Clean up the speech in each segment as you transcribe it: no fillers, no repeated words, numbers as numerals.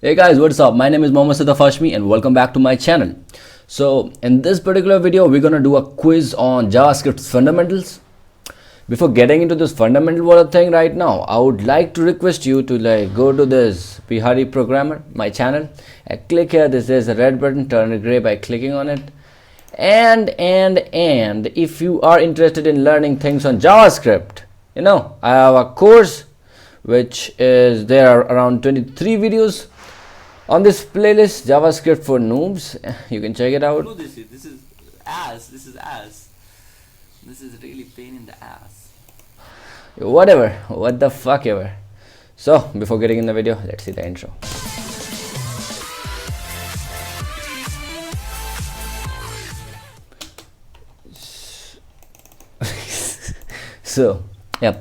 Hey guys, what's up? My name is Mohammad Sadaf Hashmi and welcome back to my channel. So in this particular video, we're gonna do a quiz on JavaScript fundamentals. Before getting into this fundamental thing right now, I would like to request you to go to this Bihari Programmer, my channel, and click here. This is a red button, turn it gray by clicking on it. And if you are interested in learning things on JavaScript, I have a course which is there are around 23 videos on this playlist, JavaScript for Noobs. You can check it out. No, this is ass. This is ass. This is really pain in the ass. Whatever, what the fuck ever. So before getting in the video, let's see the intro. So yeah,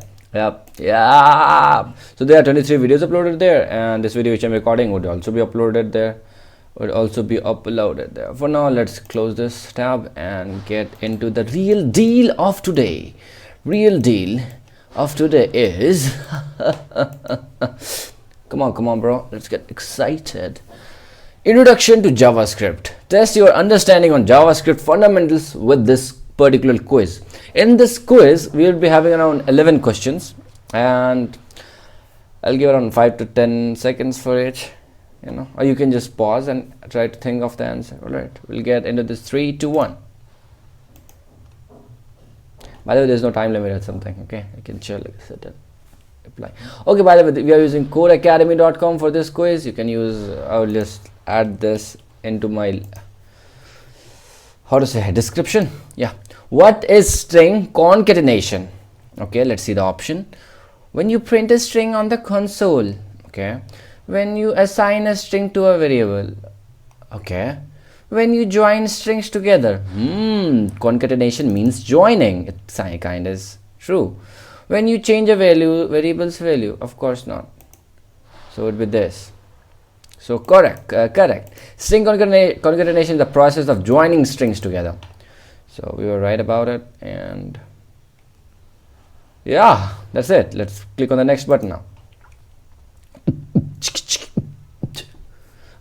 so there are 23 videos uploaded there, and this video which I'm recording would also be uploaded there, For now, let's close this tab and get into the real deal of today. Real deal of today is come on bro, let's get excited. Introduction to JavaScript. Test your understanding on JavaScript fundamentals with this particular quiz. In this quiz, we will be having around 11 questions, and I'll give around 5 to 10 seconds for each, or you can just pause and try to think of the answer. All right, we'll get into this 3, 2, 1. By the way, there's no time limit or something. Okay, I can chill, like I said, apply. Okay, by the way, we are using codeacademy.com for this quiz. You can use, I will just add this into my description. Yeah. What is string concatenation? Okay, let's see the option. When you print a string on the console. Okay. When you assign a string to a variable. Okay. When you join strings together. Concatenation means joining. It kind of is true. When you change a variable's value. Of course not. So it would be this. So correct. String concatenation is the process of joining strings together. So we were right about it, and yeah, that's it. Let's click on the next button now.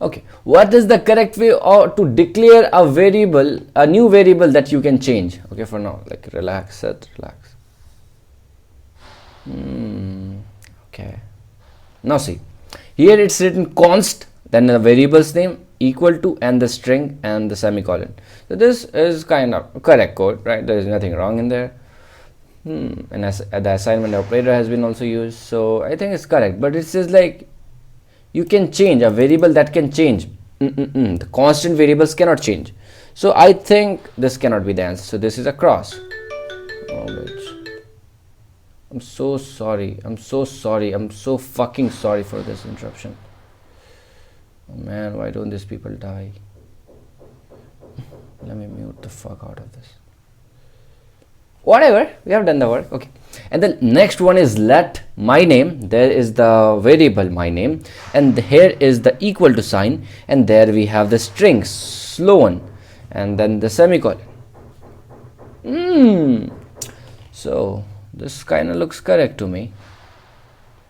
Okay, what is the correct way to declare a variable, a new variable that you can change? Okay, for now, relax. Okay, now see, here it's written const, then the variable's name, equal to, and the string and the semicolon. So this is kind of correct code, right? There is nothing wrong in there. And the assignment operator has been also used, so I think it's correct. But it says you can change a variable that can change. The constant variables cannot change. So I think this cannot be the answer. So this is a cross. Oh, bitch. I'm so sorry. I'm so fucking sorry for this interruption. Oh man, why don't these people die? Let me mute the fuck out of this. Whatever, we have done the work. Okay, and the next one is let my name. There is the variable my name, and here is the equal to sign, and there we have the string sloan, and then the semicolon. So this kind of looks correct to me.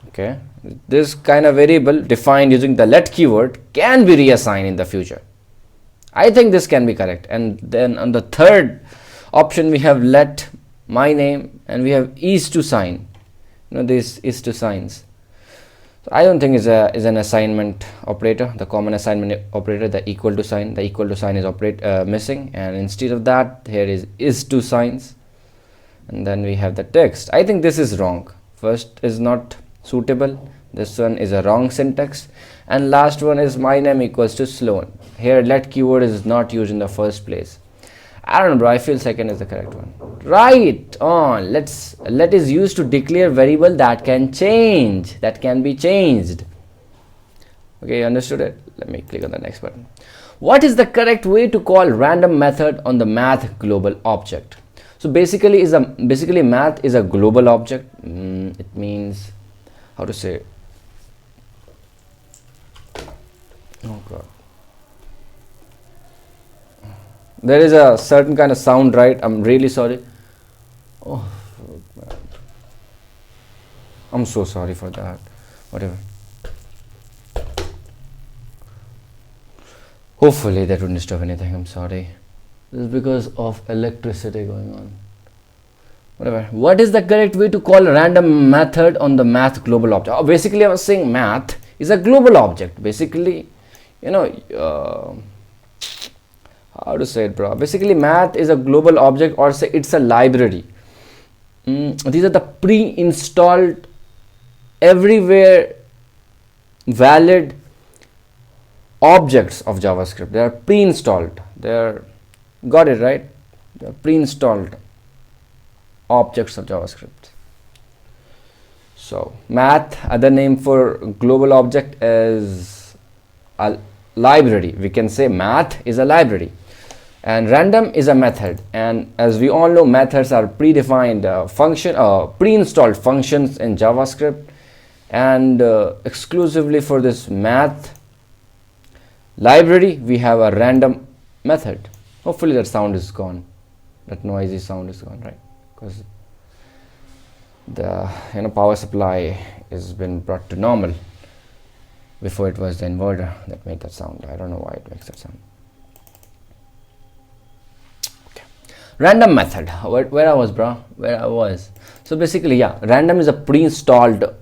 Okay, this kind of variable defined using the let keyword can be reassigned in the future. I think this can be correct. And then on the third option, we have let my name, and we have is to sign. This is to signs. So I don't think is an assignment operator, the common assignment operator, the equal to sign. The equal to sign is missing, and instead of that, here is to signs, and then we have the text. I think this is wrong. First is not suitable, this one is a wrong syntax, and last one is my name equals to Sloan. Here let keyword is not used in the first place. I don't know, bro, I feel second is the correct one. Right on. Let is used to declare variable that can change, that can be changed. Okay, you understood it? Let me click on the next button. What is the correct way to call random method on the math global object? So basically math is a global object. It means, how to say, oh god, there is a certain kind of sound, right? I'm really sorry. Oh man, I'm so sorry for that. Whatever. Hopefully that wouldn't disturb anything. I'm sorry. This is because of electricity going on. Whatever. What is the correct way to call a random method on the math global object? Basically I was saying math is a global object. Basically, you know, how to say it, bro? Basically math is a global object, or say it's a library. These are the pre-installed, everywhere valid objects of JavaScript. They are pre-installed. They are, got it right? They are pre-installed objects of JavaScript. So math, other name for global object, is a library. We can say math is a library, and random is a method. And as we all know, methods are predefined pre-installed functions in JavaScript, and exclusively for this math library we have a random method. Hopefully that sound is gone, that noisy sound is gone, right? Because the power supply has been brought to normal. Before it was the inverter that made that sound. I don't know why it makes that sound. Okay, random method. Where I was, bro? Where I was. So basically, yeah, random is a pre-installed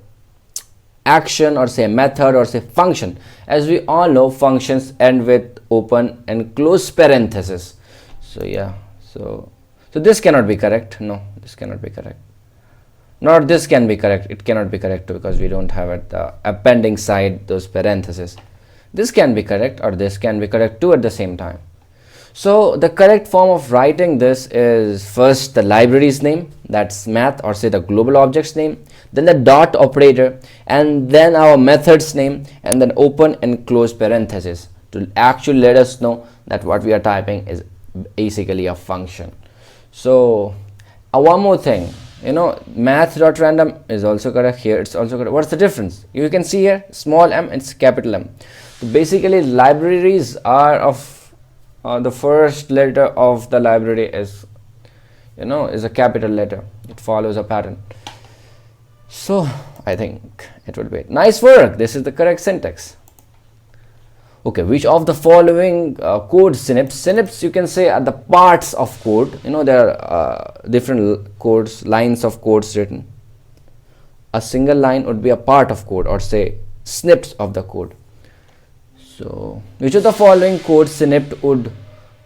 action, or say method, or say function. As we all know, functions end with open and close parenthesis. So yeah, so this cannot be correct. No, this cannot be correct. Nor this can be correct. It cannot be correct too, because we don't have at the appending side those parentheses. This can be correct, or this can be correct too at the same time. So the correct form of writing this is first the library's name, that's math, or say the global object's name, then the dot operator, and then our method's name, and then open and close parentheses to actually let us know that what we are typing is basically a function. So one more thing, math.random is also correct here. It's also correct. What's the difference? You can see here, small m, it's capital M. So basically libraries are of the first letter of the library is a capital letter. It follows a pattern. So I think it would be nice work. This is the correct syntax. Okay, which of the following code synapse you can say are the parts of code. There are different codes, lines of codes written. A single line would be a part of code, or say snips of the code. So which of the following code synapse would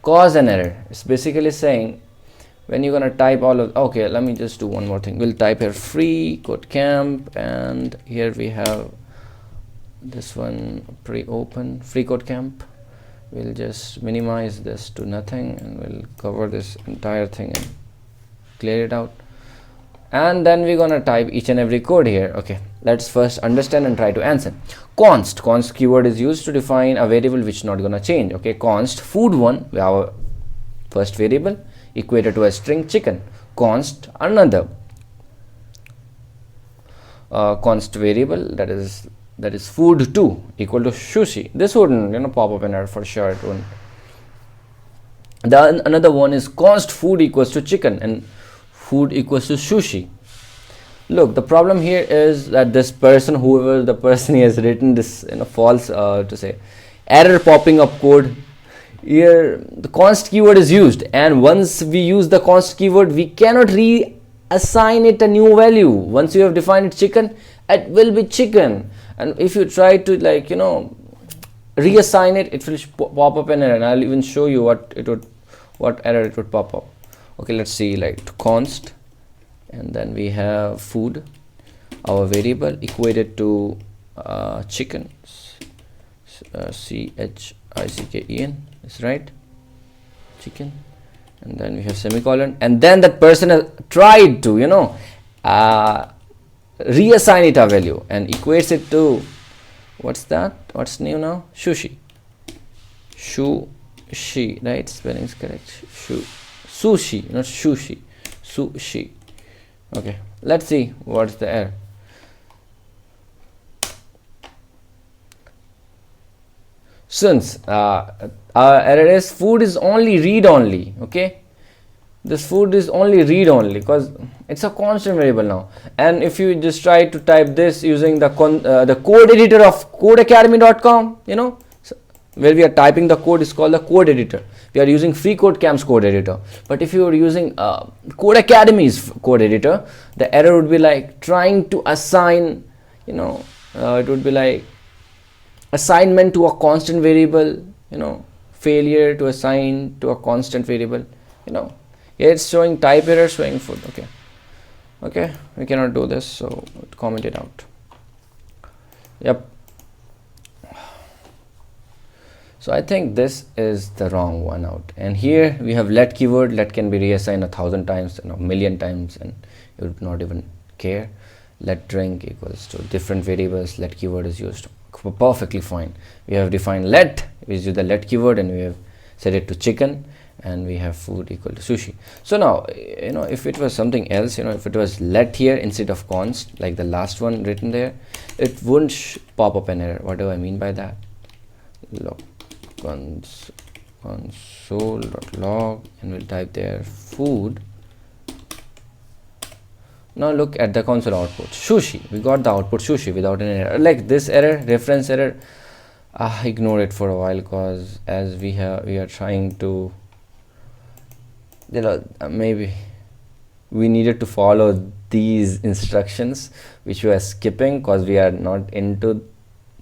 cause an error? It's basically saying when you're gonna type all of, okay, let me just do one more thing. We'll type here free code camp, and here we have this one pre-open free code camp. We'll just minimize this to nothing, and we'll cover this entire thing and clear it out, and then we're gonna type each and every code here. Okay, let's first understand and try to answer. Const keyword is used to define a variable which is not gonna change. Okay, const food1, our first variable, equated to a string chicken. Const another const variable, that is food2 equal to sushi. This wouldn't pop up an error for sure. It wouldn't. Then another one is const food equals to chicken and food equals to sushi. Look, the problem here is that this person, whoever the person he has written this false to say error popping up code here, the const keyword is used, and once we use the const keyword we cannot reassign it a new value. Once you have defined it chicken, it will be chicken, and if you try to reassign it, it will pop up an error, and I'll even show you what error it would pop up. Okay, let's see, like const, and then we have food, our variable, equated to chicken, chicken is right, chicken, and then we have semicolon, and then that person has tried to reassign it a value and equates it to what's new now, sushi, right? Spelling is correct. Sushi, not sushi, sushi. Okay, let's see what's the error. Since our error is food is only read only. Okay, this food is only read only because it's a constant variable now. And if you just try to type this using the code editor of codeacademy.com, where we are typing the code is called the code editor. We are using free code camp's code editor. But if you are using Code Academy's code editor, the error would be like trying to assign, it would be like assignment to a constant variable, failure to assign to a constant variable, here it's showing type error, showing food. Okay, we cannot do this, so comment it out. Yep. So I think this is the wrong one out. And here we have let keyword. Let can be reassigned 1,000 times, a million times, and you would not even care. Let drink equals to different variables. Let keyword is used perfectly fine. We have defined let, we use the let keyword, and we have set it to chicken, and we have food equal to sushi. So now, if it was something else, if it was let here instead of const, like the last one written there, it wouldn't pop up an error. What do I mean by that? Look, console.log, and we'll type there food. Now look at the console output, sushi. We got the output sushi without an error. Like this error, reference error, ignore it for a while, because as we are trying to, maybe we needed to follow these instructions which we are skipping, because we are not into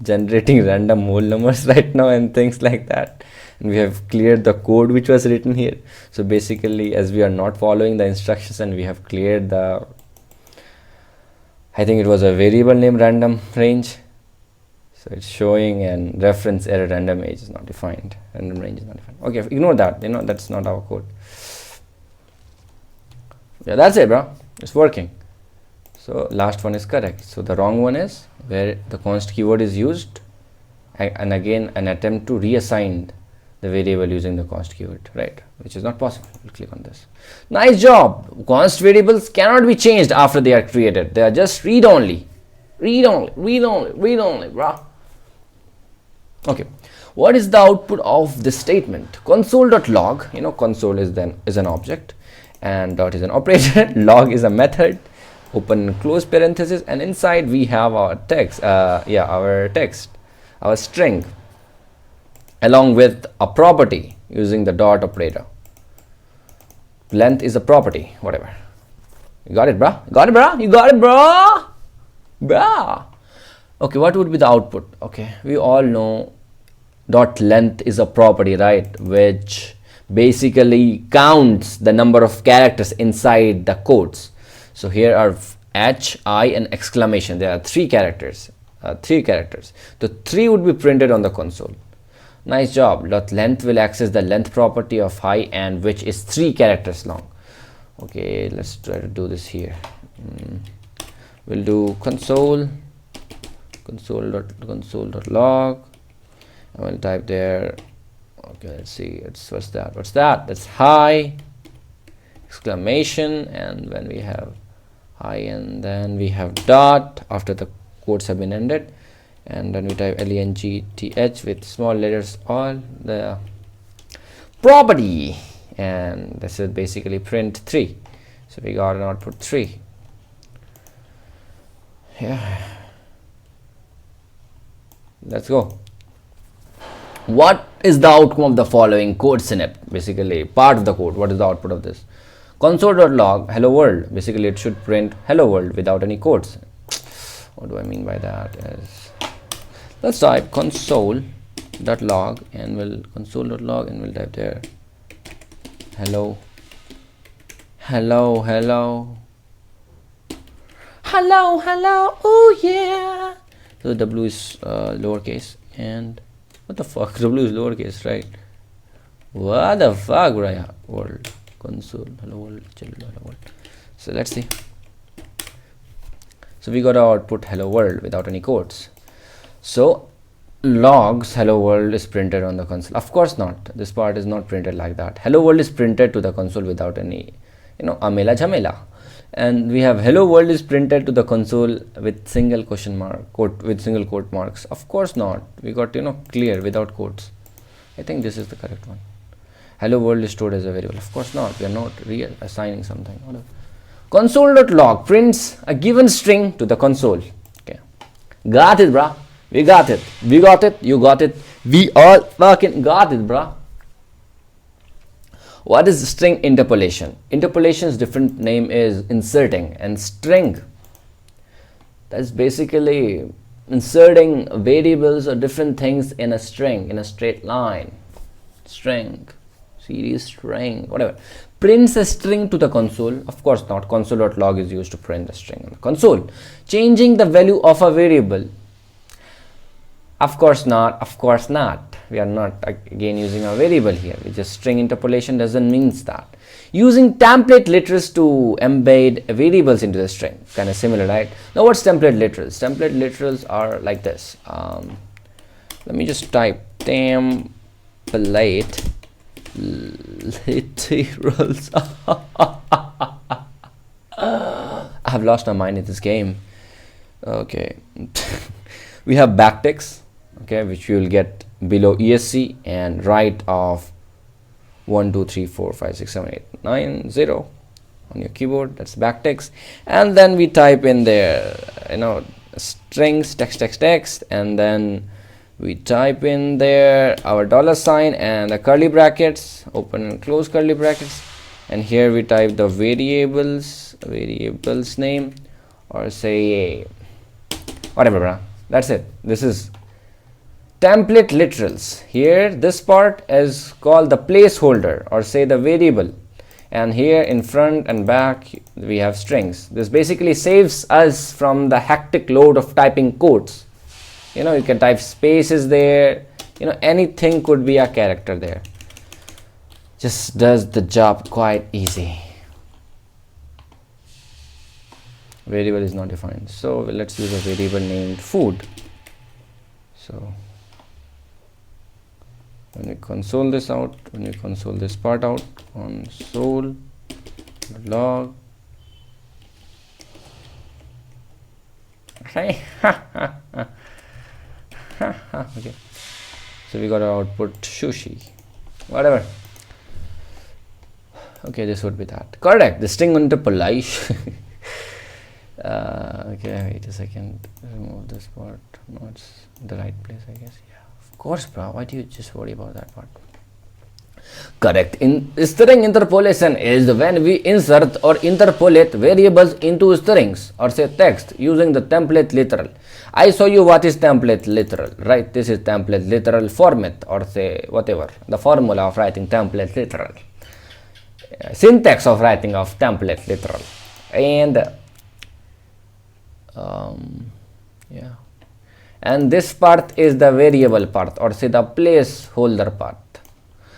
generating random whole numbers right now and things like that, and we have cleared the code which was written here. So basically, as we are not following the instructions, and we have cleared the, I think it was a variable name random range, so it's showing, and reference error random age is not defined, random range is not defined. Okay, ignore that, that's not our code. Yeah, that's it, bro, it's working. So last one is correct. So the wrong one is where the const keyword is used, and again an attempt to reassign the variable using the const keyword, right? Which is not possible. We'll click on this. Nice job. Const variables cannot be changed after they are created. They are just read only. Read only, bro. Okay. What is the output of this statement? Console.log. Console is an object, and dot is an operator. Log is a method. Open and close parenthesis, and inside we have our text, our string, along with a property using the dot operator. Length is a property, whatever. You got it, bro? You got it, bro? Okay, what would be the output? Okay, we all know dot length is a property, right? Which basically counts the number of characters inside the quotes. So here are H, I, and exclamation. There are three characters. The 3 would be printed on the console. Nice job. Dot length will access the length property of high, and which is 3 characters long. Okay, let's try to do this here. We'll do console.log. I will type there. Okay, let's see. What's that? That's high, exclamation, and when we have high, and then we have dot after the quotes have been ended, and then we type length with small letters, all the property, and this is basically print 3. So we got an output 3. Yeah, let's go. What is the outcome of the following code snippet? Basically part of the code. What is the output of this? Console.log hello world. Basically it should print hello world without any quotes. What do I mean by that is, let's type console.log and we'll type there hello. Oh yeah. So W is lowercase, and what the fuck, W is lowercase, right? What the fuck, right? World console hello world, hello world. So let's see. So we got our output hello world without any quotes. So logs hello world is printed on the console. Of course not. This part is not printed like that. Hello world is printed to the console without any, amela jhamela. And we have hello world is printed to the console with single question mark, with single quote marks. Of course not. We got clear without quotes. I think this is the correct one. Hello world is stored as a variable. Of course not. We are not assigning something. Console.log prints a given string to the console. Okay, got it, bruh. We got it. You got it. We all fucking got it, bruh. What is string interpolation? Interpolation's different name is inserting, and string, that's basically inserting variables or different things in a string, in a straight line. String, series string, whatever. Prints a string to the console. Of course not. Console.log is used to print the string on the console. Changing the value of a variable. Of course not. Of course not. We are not again using a variable here. We just string interpolation doesn't means that. Using template literals to embed variables into the string. Kind of similar, right? Now what's template literals? Template literals are like this. Let me just type template literals. I have lost my mind in this game. Okay. We have backticks, okay, which you will get below ESC, and right of 1 2 3 4 5 6 7 8 9 0 on your keyboard. That's backticks. And then we type in there, strings, text, and then we type in there our $sign and the curly brackets, open and close curly brackets, and here we type the variables name, or say whatever, bruh. That's it. This is template literals. Here this part is called the placeholder, or say the variable, and here in front and back we have strings. This basically saves us from the hectic load of typing codes. You can type spaces there, anything could be a character there. Just does the job quite easy. Variable is not defined, so let's use a variable named food. So when we console this out, when we console this part out, console log, okay, so we got our output sushi, whatever. Okay, this would be that. Correct. The string interpolation. Okay, wait a second. Remove this part. No, it's in the right place, I guess. Yeah, of course, bro. Why do you just worry about that part? Correct. In string interpolation is when we insert or interpolate variables into strings, or say text, using the template literal. I show you what is template literal, right? This is template literal format, or say whatever, the formula of writing template literal, syntax of writing of template literal, and yeah, and this part is the variable part, or say the placeholder part.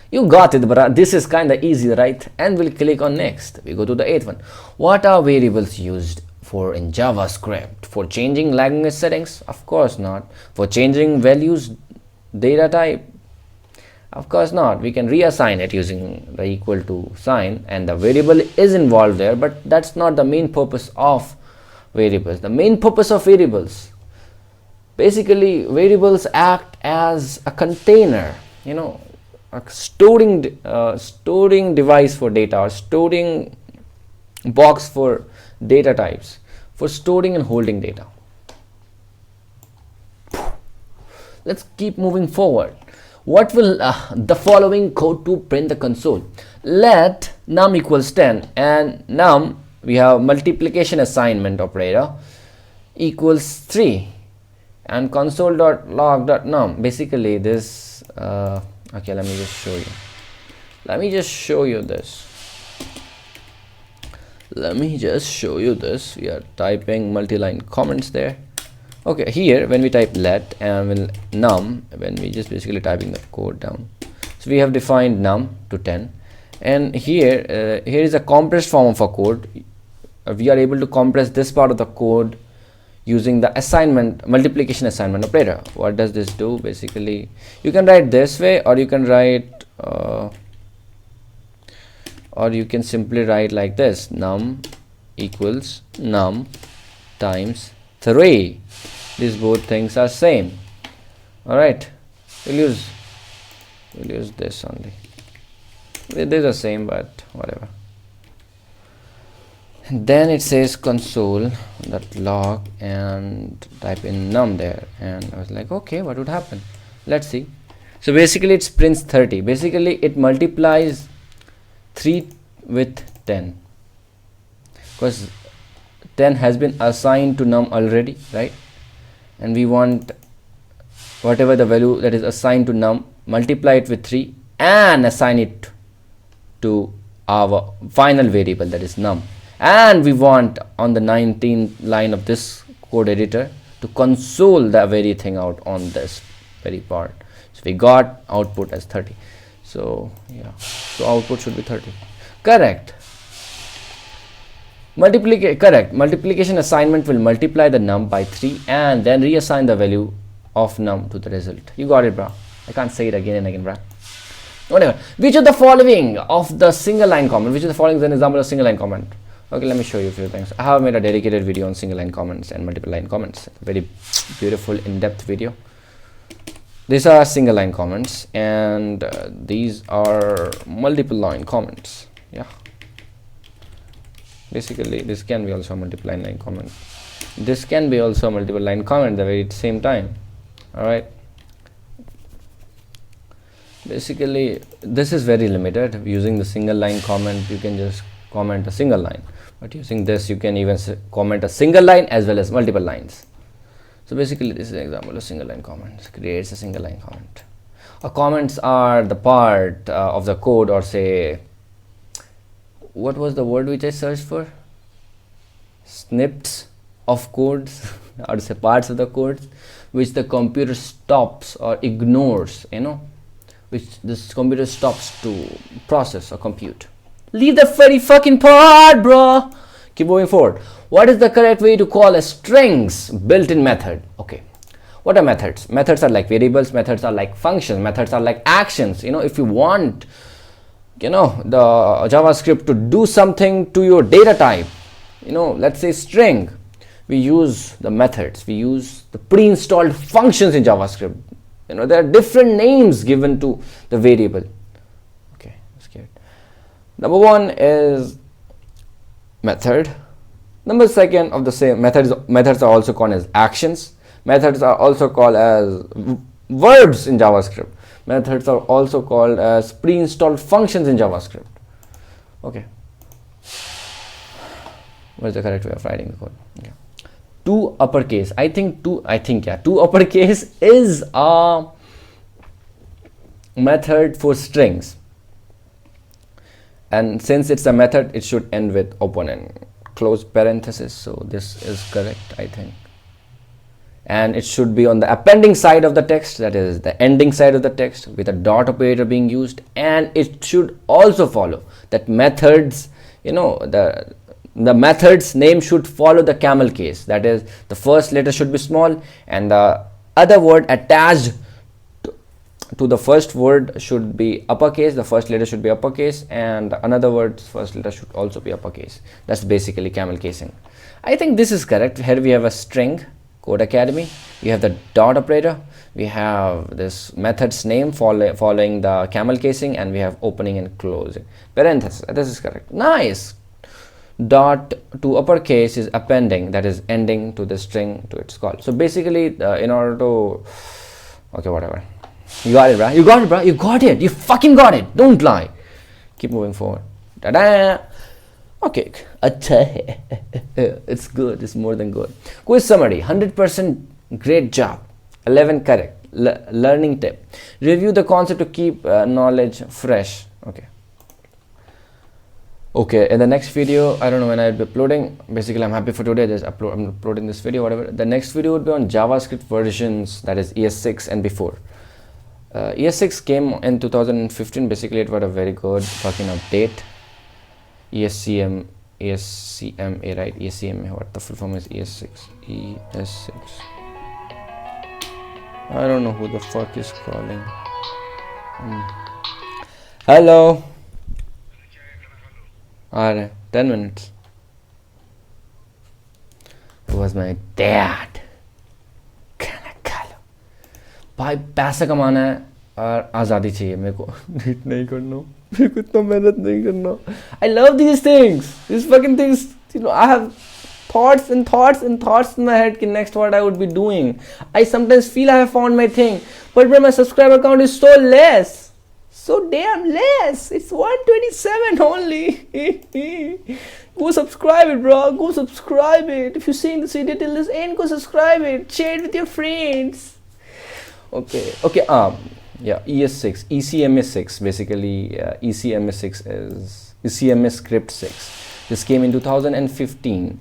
You got it, bruh. This is kind of easy, right? And we'll click on next. We go to the 8th one. What are variables used for in JavaScript? For changing language settings? Of course not. For changing values, data type? Of course not. We can reassign it using the equal to sign, and the variable is involved there, but that's not the main purpose of variables. The main purpose of variables, basically variables act as a container, a storing device for data, or storing box for data types, for storing and holding data. Let's keep moving forward. What will the following code to print the console? Let num equals 10, and num, we have multiplication assignment operator, equals 3, and console.log.num. Basically this okay, let me just show you this. We are typing multi-line comments there. Okay, here when we type let and num, when we just basically typing the code down, so we have defined num to 10, and here is a compressed form of a code. We are able to compress this part of the code using the multiplication assignment operator. What does this do? Basically, you can write this way, or you can write or you can simply write like this: num equals num times 3. These both things are same. All right, we'll use this only. These are same, but whatever. Then it says console.log and type in num there, and I was like, okay, what would happen? Let's see. So basically it prints 30. Basically it multiplies 3 with 10, because 10 has been assigned to num already, right? And we want whatever the value that is assigned to num, multiply it with 3 and assign it to our final variable, that is num. And we want on the 19th line of this code editor to console the very thing out on this very part. So we got output as 30. So yeah, so output should be 30. Correct. Correct. Multiplication assignment will multiply the num by 3 and then reassign the value of num to the result. You got it, bro. I can't say it again and again, bro. Whatever. Which of the following of the single line comment? Which of the following is an example of single line comment? Okay, let me show you a few things. I have made a dedicated video on single line comments and multiple line comments. Very beautiful in-depth video. These are single line comments and these are multiple line comments. Yeah. Basically, this can be also a multiple line comment. This can be also a multiple line comment at the very same time. All right. Basically, this is very limited. Using the single line comment, you can just comment a single line. But using this, you can even comment a single line as well as multiple lines. So basically, this is an example of single line comment. Creates a single line comment. Comments are the part of the code, or say, what was the word which I searched for? Snips of codes, or say parts of the codes, which the computer stops or ignores, which this computer stops to process or compute. Leave the very fucking part, bro. Keep moving forward. What is the correct way to call a strings built-in method? Okay. What are methods? Methods are like variables. Methods are like functions. Methods are like actions. If you want, the JavaScript to do something to your data type, let's say string, we use the methods. We use the pre-installed functions in JavaScript. There are different names given to the variable. Okay, that's good. Number one is method. Number second of the same methods are also called as actions. Methods are also called as verbs in JavaScript. Methods are also called as pre-installed functions in JavaScript. Okay. What is the correct way of writing the code? Okay. Two uppercase. I think two uppercase is a method for strings. And since it's a method, it should end with open and close parenthesis. So this is correct, I think. And it should be on the appending side of the text, that is the ending side of the text, with a dot operator being used. And it should also follow that methods, the method's name should follow the camel case. That is, the first letter should be small and the other word attached to the first word should be uppercase. The first letter should be uppercase and another word's first letter should also be uppercase. That's basically camel casing. I think this is correct. Here we have a string, Code Academy. We have the dot operator. We have this method's name following the camel casing, and we have opening and closing parenthesis. This is correct. Nice. Dot to uppercase is appending, that is ending to the string to its call. So basically, in order to, okay, whatever. You got it, bro. You got it, bro. You got it. You fucking got it. Don't lie. Keep moving forward. Ta-da! Okay. It's good. It's more than good. Quiz summary. 100% great job. 11 correct. Learning tip. Review the concept to keep knowledge fresh. Okay, in the next video, I don't know when I'll be uploading. Basically, I'm happy for today. I'm uploading this video, whatever. The next video would be on JavaScript versions, that is ES6 and before. ES6 came in 2015. Basically, it was a very good fucking update. ESCMA, right? ESCMA, what the full form is ES6. ES6. I don't know who the fuck is calling. Hello. Alright, 10 minutes. It was my dad. खाना खा लो भाई, पैसा कमाना है और आज़ादी चाहिए मेरे को. डेट नहीं करना, मेरे को इतना मेहनत नहीं करना. I love these things. These fucking things, I have thoughts and thoughts and thoughts in my head next what I would be doing. I sometimes feel I have found my thing, but when my subscriber count is so less, so damn less, it's 127 only. Go subscribe it, bro. Go subscribe it. If you're seeing this video till this end, go subscribe it. Share it with your friends. Okay. Yeah, ES6, ECMS6, basically ECMS6 is ECMS script 6. This came in 2015,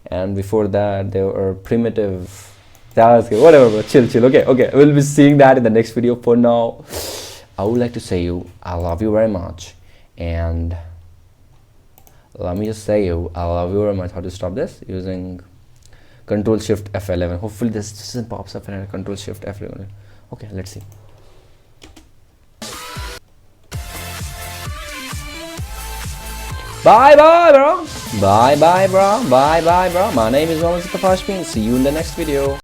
and before that there were primitive JavaScript, whatever, bro. Chill. Okay, we'll be seeing that in the next video. For now, I would like to say I love you very much, and let me just say I love you very much. How to stop this? Using Control Shift F11. Hopefully this doesn't pops up and Control Shift F11. Okay, let's see. Bye bro. Bye bro. My name is Mohammed Pashmin. See you in the next video.